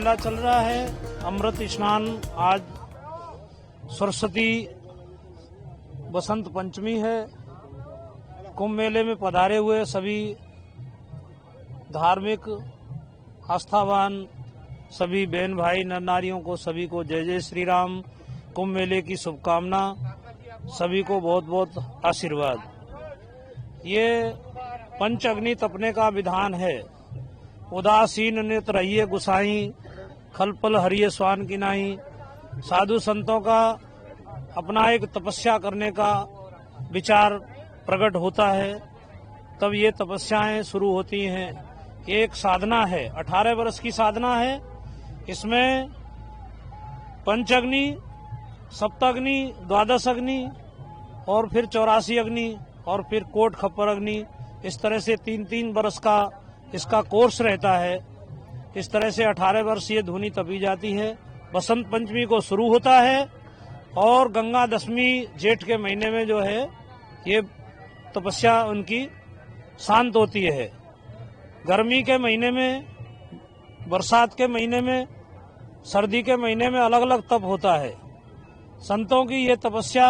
मेला चल रहा है। अमृत स्नान, आज सरस्वती बसंत पंचमी है। कुंभ मेले में पधारे हुए सभी धार्मिक आस्थावान सभी बहन भाई नर नारियों को, सभी को जय जय श्री राम। कुंभ मेले की शुभकामना, सभी को बहुत बहुत आशीर्वाद। ये पंच अग्नि तपने का विधान है। उदासीन नित रहिए गुसाई, खलपल हरिये स्वान की नाई। साधु संतों का अपना एक तपस्या करने का विचार प्रकट होता है, तब ये तपस्याएं शुरू होती हैं। ये एक साधना है, 18 वर्ष की साधना है। इसमें पंचअग्नि, सप्ताग्नि, द्वादश अग्नि और फिर 84 अग्नि और फिर कोट खप्पर अग्नि, इस तरह से 3-3 वर्ष का इसका कोर्स रहता है। इस तरह से 18 वर्ष ये धूनी तपी जाती है। बसंत पंचमी को शुरू होता है और गंगा दशमी जेठ के महीने में जो है ये तपस्या उनकी शांत होती है। गर्मी के महीने में, बरसात के महीने में, सर्दी के महीने में अलग अलग तप होता है। संतों की ये तपस्या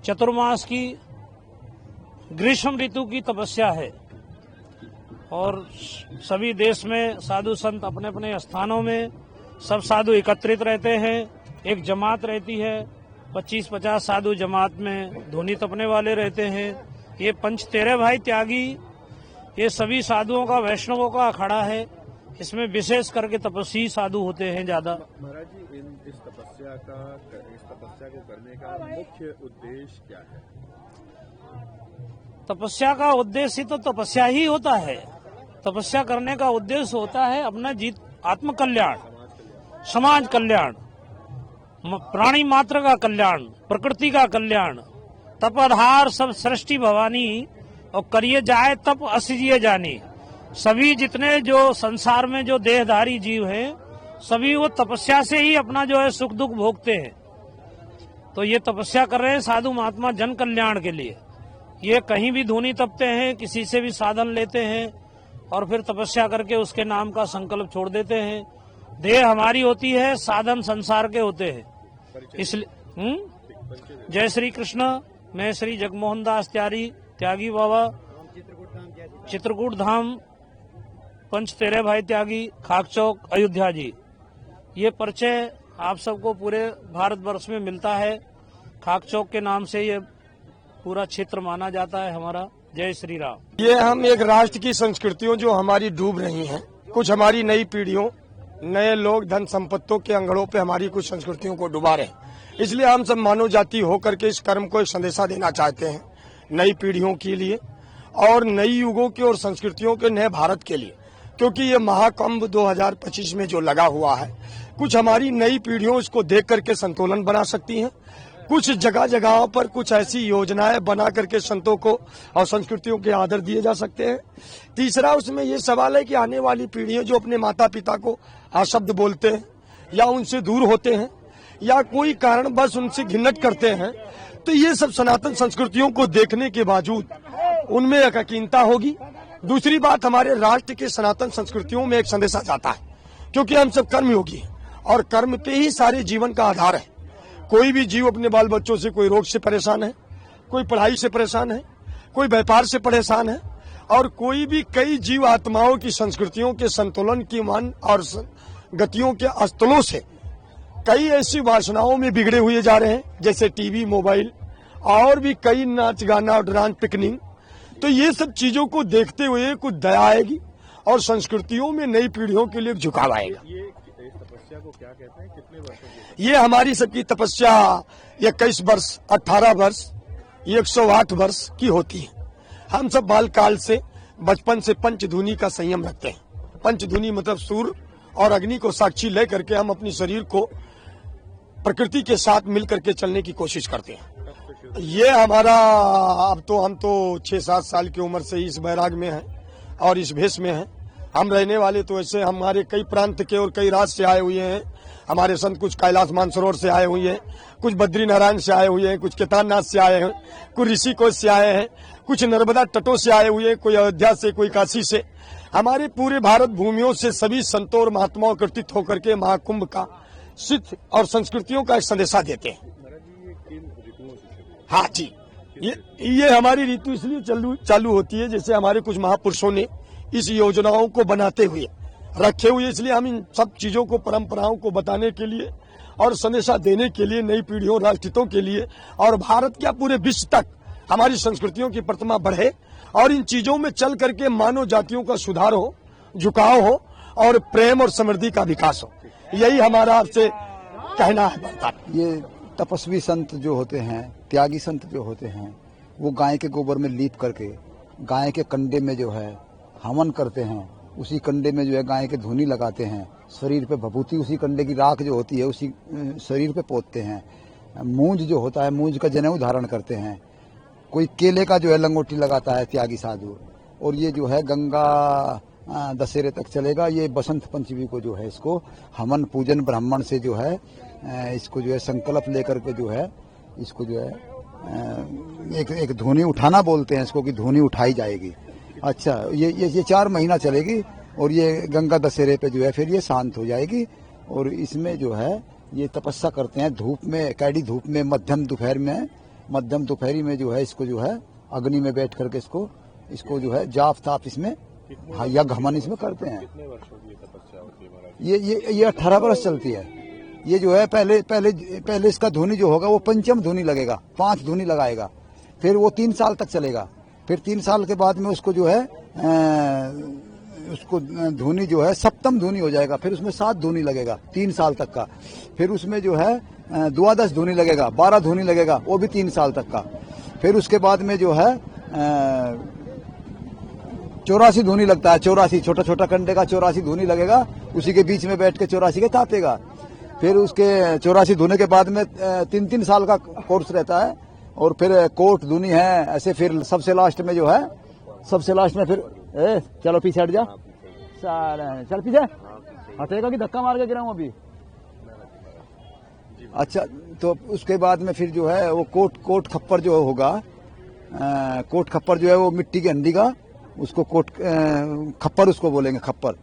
चतुर्मास की ग्रीष्म ऋतु की तपस्या है और सभी देश में साधु संत अपने अपने स्थानों में सब साधु एकत्रित रहते हैं। एक जमात रहती है, 25-50 साधु जमात में धूनी तपने वाले रहते हैं। ये पंच तेरह भाई त्यागी, ये सभी साधुओं का, वैष्णवों का अखाड़ा है। इसमें विशेष करके तपस्वी साधु होते हैं ज्यादा। महाराज जी, इस तपस्या को करने का मुख्य उद्देश्य क्या है? तपस्या का उद्देश्य तो तपस्या ही होता है। तपस्या करने का उद्देश्य होता है अपना जीत, आत्म कल्याण, समाज कल्याण, प्राणी मात्र का कल्याण, प्रकृति का कल्याण। तप आधार सब सृष्टि भवानी, और करिए जाए तप असिजिए जानी। सभी जितने जो संसार में जो देहधारी जीव हैं, सभी वो तपस्या से ही अपना जो है सुख दुख भोगते हैं। तो ये तपस्या कर रहे हैं साधु महात्मा जन कल्याण के लिए। ये कहीं भी धूनी तपते हैं, किसी से भी साधन लेते हैं और फिर तपस्या करके उसके नाम का संकल्प छोड़ देते हैं। देह हमारी होती है, साधन संसार के होते हैं। इसलिए जय श्री कृष्ण। मैं श्री जगमोहन दास त्यागी बाबा, चित्रकूट धाम, पंच तेरह भाई त्यागी, खाक चौक, अयोध्या जी। ये परिचय आप सबको पूरे भारतवर्ष में मिलता है। खाक चौक के नाम से ये पूरा क्षेत्र माना जाता है हमारा। जय श्री राम। ये हम एक राष्ट्र की संस्कृतियों जो हमारी डूब रही हैं, कुछ हमारी नई पीढ़ियों, नए लोग धन संपत्तियों के अंगड़ों पे हमारी कुछ संस्कृतियों को डुबा रहे हैं। इसलिए हम सब मानव जाति होकर के इस कर्म को एक संदेशा देना चाहते हैं नई पीढ़ियों के लिए और नई युगों के और संस्कृतियों के नए भारत के लिए। क्योंकि ये महाकुंभ 2025 में जो लगा हुआ है, कुछ हमारी नई पीढ़ियों इसको देख करके संतुलन बना सकती हैं। कुछ जगह जगहों पर कुछ ऐसी योजनाएं बना करके संतों को और संस्कृतियों के आदर दिए जा सकते हैं। तीसरा उसमें ये सवाल है कि आने वाली पीढ़ियां जो अपने माता पिता को अशब्द बोलते हैं या उनसे दूर होते हैं या कोई कारण बस उनसे घिन्नट करते हैं, तो ये सब सनातन संस्कृतियों को देखने के बावजूद उनमें यकीनता होगी। दूसरी बात, हमारे राष्ट्र के सनातन संस्कृतियों में एक संदेशा जाता है, क्योंकि हम सब कर्मयोगी हैं और कर्म पे ही सारे जीवन का आधार है। कोई भी जीव अपने बाल बच्चों से कोई रोग से परेशान है, कोई पढ़ाई से परेशान है, कोई व्यापार से परेशान है और कोई भी कई जीव आत्माओं की संस्कृतियों के संतुलन की मन और गतियों के अस्तलों से कई ऐसी वासनाओं में बिगड़े हुए जा रहे हैं, जैसे टीवी, मोबाइल और भी कई नाच गाना और डांस, पिकनिक। तो ये सब चीजों को देखते हुए कुछ दया आएगी और संस्कृतियों में नई पीढ़ियों के लिए झुकाव आएगा। ये तपस्या को क्या कहते हैं? कितने वर्षों की? ये हमारी सबकी तपस्या 21 वर्ष, 18 वर्ष, 108 वर्ष की होती है। हम सब बाल काल से, बचपन से पंचधूनी का संयम रखते हैं। पंचधूनी मतलब सूर्य और अग्नि को साक्षी ले करके हम अपने शरीर को प्रकृति के साथ मिल करके चलने की कोशिश करते हैं। ये हमारा, अब तो हम तो 6-7 साल की उम्र से इस बैराग में हैं और इस भेष में हैं। हम रहने वाले तो ऐसे हमारे कई प्रांत के और कई राज्य से आए हुए हैं। हमारे संत कुछ कैलाश मानसरोवर से आए हुए हैं, कुछ बद्री नारायण से आए हुए हैं, कुछ केदारनाथ से आए हैं, कुछ ऋषिकेश से आए हैं, कुछ नर्मदा तटों से आए हुए हैं, कोई अयोध्या से, कोई काशी से। हमारे पूरे भारत भूमियों से सभी संतों और महात्माओं एकत्रित होकर के महाकुंभ का सिद्ध और संस्कृतियों का एक संदेशा देते हैं। महाराज जी, ये किन ऋतुओं से शुरू होता हाँ जी, ये हमारी ऋतु इसलिए चालू होती है, जैसे हमारे कुछ महापुरुषों ने इस योजनाओं को बनाते हुए रखे हुए, इसलिए हम इन सब चीजों को, परंपराओं को बताने के लिए और संदेशा देने के लिए नई पीढ़ियों, राष्ट्रहितों के लिए और भारत क्या पूरे विश्व तक हमारी संस्कृतियों की प्रतिमा बढ़े और इन चीजों में चल करके मानव जातियों का सुधार हो, झुकाव हो और प्रेम और समृद्धि का विकास हो। यही हमारा आपसे कहना है। ये तपस्वी संत जो होते हैं, त्यागी संत जो होते हैं, वो गाय के गोबर में लीप करके गाय के कंडे में जो है हवन करते हैं, उसी कंडे में जो है गाय के धूनी लगाते हैं, शरीर पे भभूति उसी कंडे की राख जो होती है उसी शरीर पे पोतते हैं, मूंज जो होता है मूंज का जनेऊ धारण करते हैं, कोई केले का जो है लंगोटी लगाता है त्यागी साधु। और ये जो है गंगा दशहरे तक चलेगा। ये बसंत पंचमी को जो है इसको हवन पूजन ब्राह्मण से जो है इसको जो है संकल्प लेकर के जो है इसको जो है एक धूनी उठाना बोलते हैं इसको, कि धूनी उठाई जाएगी। अच्छा, ये 4 महीना चलेगी और ये गंगा दशहरे पे जो है फिर ये शांत हो जाएगी। और इसमें जो है ये तपस्या करते हैं धूप में, कैडी धूप में, मध्यम दोपहरी में जो है इसको जो है अग्नि में बैठ करके इसको जो है जाप ताप इसमें यज्ञ हवन इसमें करते हैं। कितने वर्षों की ये तपस्या होती है महाराज? ये 18 वर्ष चलती है। ये जो है पहले इसका धुनी जो होगा वो पंचम धुनी लगेगा, 5 धुनी लगाएगा, फिर वो 3 साल तक चलेगा। फिर 3 साल के बाद में उसको जो है उसको धुनी जो है सप्तम धुनी हो जाएगा, फिर उसमें 7 धुनी लगेगा 3 साल तक का। फिर उसमें जो है 12 धुनी लगेगा, 12 धुनी लगेगा, वो भी 3 साल तक का। फिर उसके बाद में जो है 84 धुनी लगता है, 84 छोटा छोटा कंडे का 84 धुनी लगेगा, उसी के बीच में बैठ के 84 के तापेगा। फिर उसके 84 धुने के बाद में 3-3 साल का कोर्स रहता है और फिर कोट धुनी है ऐसे। फिर सबसे लास्ट में जो है फिर चलो पीछे हट जा, चल पीछे हटेगा कि धक्का मार के गिराऊं अभी। अच्छा, तो उसके बाद में फिर जो है वो कोट खप्पर जो होगा, कोट खप्पर जो है वो मिट्टी की हंडी का, उसको कोट खप्पर उसको बोलेंगे, खप्पर।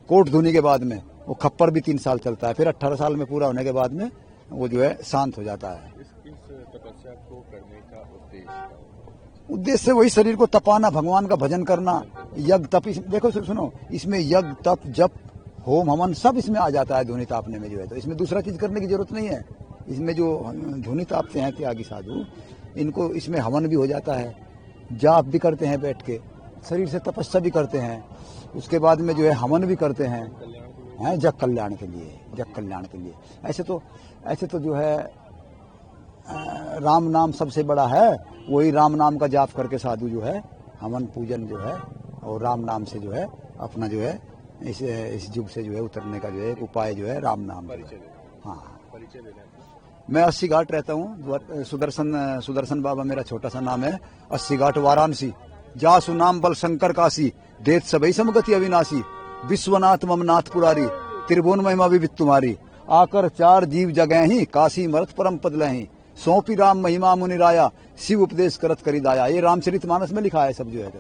कोट धुनी के बाद में वो खप्पर भी 3 साल चलता है। फिर 18 साल में पूरा होने के बाद में वो जो है शांत हो जाता है। इस तपस्या को करने का उद्देश्य वही शरीर को तपाना, भगवान का भजन करना, यज्ञ तप। देखो सुनो, इसमें यज्ञ तप जप होम हवन सब इसमें आ जाता है धुनी तापने में जो है। तो इसमें दूसरा चीज करने की जरूरत नहीं है। इसमें जो धुनी तापते हैं त्यागी साधु, इनको इसमें हवन भी हो जाता है, जाप भी करते हैं बैठ के, शरीर से तपस्या भी करते हैं, उसके बाद में जो है हवन भी करते हैं जग कल्याण के लिए। ऐसे तो जो है राम नाम सबसे बड़ा है, वही राम नाम का जाप करके साधु जो है हवन पूजन जो है और राम नाम से जो है अपना जो है इस युग से जो है उतरने का जो है एक उपाय जो है राम नाम। हाँ, मैं 80 घाट रहता हूँ। सुदर्शन बाबा मेरा छोटा सा नाम है। 80 घाट वाराणसी, जासु नाम बल शंकर काशी, देत सबई समगति अविनाशी, विश्वनाथ मम नाथ पुरारी, त्रिभुवन महिमा विविध तुम्हारी, आकर 4 जीव जगह ही, काशी मरत परम पद लही, सौंपी राम महिमा मुनि राया, शिव उपदेश करत करी दाया। ये रामचरितमानस में लिखा है सब जो है।